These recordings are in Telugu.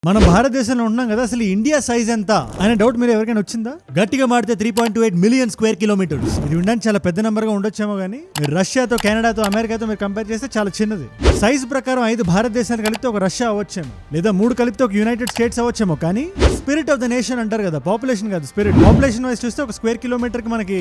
మనం భారతదేశంలో ఉన్నాం కదా, అసలు ఇండియా సైజ్ ఎంత అనే డౌట్ మీరు ఎవరికైనా వచ్చిందా? గట్టిగా మాడితే 3.28 మిలియన్ స్క్వేర్ కిలోమీటర్స్. ఇది ఉండడానికి చాలా పెద్ద నెంబర్ గా ఉండొచ్చేమో కానీ మీరు రష్యాతో, కెనడాతో, అమెరికాతో మీరు కంపేర్ చేస్తే చాలా చిన్నది. సైజ్ ప్రకారం 5 భారతదేశాలు కలిపితే ఒక రష్యా అవ్వచ్చేమో, లేదా 3 కలిపితే ఒక యునైటెడ్ స్టేట్స్ అవ్వచ్చేమో. కానీ స్పిరిట్ ఆఫ్ ద నేషన్ అంటారు కదా, పాపులేషన్ కాదు స్పిరిట్. పాపులేషన్ వైజ్ చూస్తే ఒక స్క్వేర్ కిలోమీటర్ కి మనకి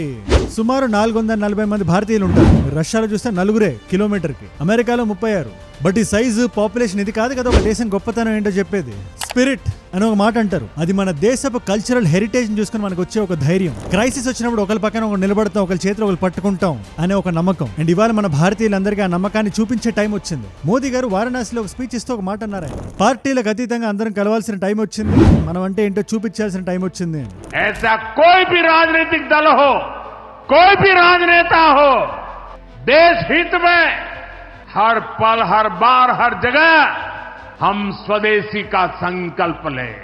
సుమారు 440 మంది భారతీయులు ఉంటారు. రష్యాలో చూస్తే 4 కిలోమీటర్ కి, అమెరికాలో 36. బట్ ఈ సైజు, పాపులేషన్ ఇది కాదు కదా ఒక దేశం గొప్పతనం ఏంటో చెప్పేది. స్పిరిట్ అని ఒక మాట అంటారు. అది మన దేశపు కల్చరల్ హెరిటేజ్ చూసుకుని మనకు వచ్చే ఒక ధైర్యం. క్రైసిస్ వచ్చినప్పుడు ఒకరి పక్కన ఒకరు నిలబడతాం, ఒకరి చేతిలో ఒకరు పట్టుకుంటాం అనే ఒక నమ్మకం. అండ్ ఇవాళ మన భారతీయులందరికీ ఆ నమ్మకాన్ని చూపించే టైం వచ్చింది. మోదీ గారు వారణాసిలో ఒక స్పీచ్ ఇస్తూ ఒక మాట అన్నారు, పార్టీలకు అతీతంగా అందరం కలవాల్సిన టైం వచ్చింది, మనం అంటే ఏంటో చూపించాల్సిన టైం వచ్చింది. ऐसा कोई भी राजनीतिक दल हो, कोई भी राजनेता हो, देश हित में हर पल, हर बार, हर जगह हम स्वदेशी का संकल्प लें.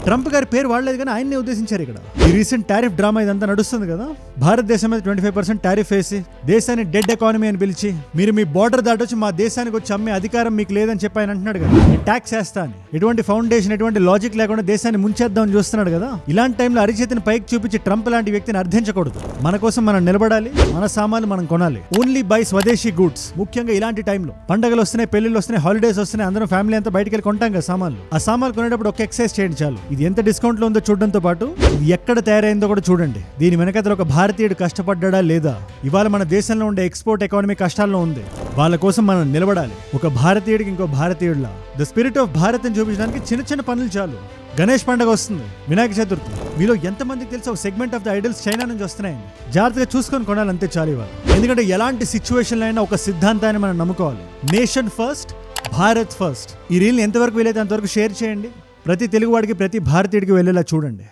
ట్రంప్ గారి పేరు వాడలేదు కానీ ఆయన్నే ఉద్దేశించారు. ఇక్కడ ఈ రీసెంట్ టారిఫ్ డ్రామా ఇదంతా నడుస్తుంది కదా, భారతదేశం మీద 25% టారిఫ్ వేసి దేశాన్ని డెడ్ ఎకానమీ అని పిలిచి, మీరు మీ బార్డర్ దాటొచ్చి మా దేశానికి వచ్చి అమ్మే అధికారం మీకు లేదని చెప్పి ఆయన అంటున్నాడు కదా. ట్యాక్స్ వేస్తా అని ఎటువంటి ఫౌండేషన్, ఎటువంటి లాజిక్ లేకుండా దేశాన్ని ముంచేద్దామని చూస్తున్నాడు కదా. ఇలాంటి టైంలో అరిచేతిని పైకి చూపించి ట్రంప్ లాంటి వ్యక్తిని అర్థించకూడదు. మన కోసం మనం నిలబడాలి, మన సామాన్లు మనం కొనాలి. ఓన్లీ బై స్వదేశీ గుడ్స్. ముఖ్యంగా ఇలాంటి టైంలో పండుగలు వస్తున్నాయి, పెళ్లిళ్ళు వస్తున్నాయి, హాలిడేస్ వస్తున్నాయి, అందరం ఫ్యామిలీ అంతా బయటకు వెళ్ళి కొంటాం కదా సామాన్లు. ఆ సామాన్లు కొనేటప్పుడు ఒక ఎక్సైజ్ చేయండి చాలు. ఇది ఎంత డిస్కౌంట్ లో ఉందో చూడడంతో పాటు ఇది ఎక్కడ తయారైందో కూడా చూడండి. దీని వెనకాల ఒక భారతీయుడు కష్టపడ్డా లేదా? ఇవాళ మన దేశంలో ఉండే ఎక్స్పోర్ట్ ఎకానమీ కష్టాల్లో ఉంది. వాళ్ళ కోసం మనం నిలబడాలి, ఒక భారతీయుడికి ఇంకో భారతీయుడిలా. ద స్పిరిట్ ఆఫ్ భారత్ అని చూపించడానికి చిన్న చిన్న పనులు చాలు. గణేష్ పండుగ వస్తుంది, వినాయక చతుర్థి. మీలో ఎంతమందికి తెలుసు ఒక segment of the idols China నుంచి వస్తున్నాయని? జాగ్రత్తగా చూసుకొని కొనాలి, అంతే చాలు ఇవాళ. ఎందుకంటే ఎలాంటి సిచ్యువేషన్ అయినా ఒక సిద్ధాంతాన్ని మనం నమ్ముకోవాలి. Nation first, Bharat first. ఈ రీల్ని ఎంతవరకు వీలైతే అంతవరకు షేర్ చేయండి. ప్రతి తెలుగువాడికి, ప్రతి భారతీయుడికి వెళ్ళేలా చూడండి.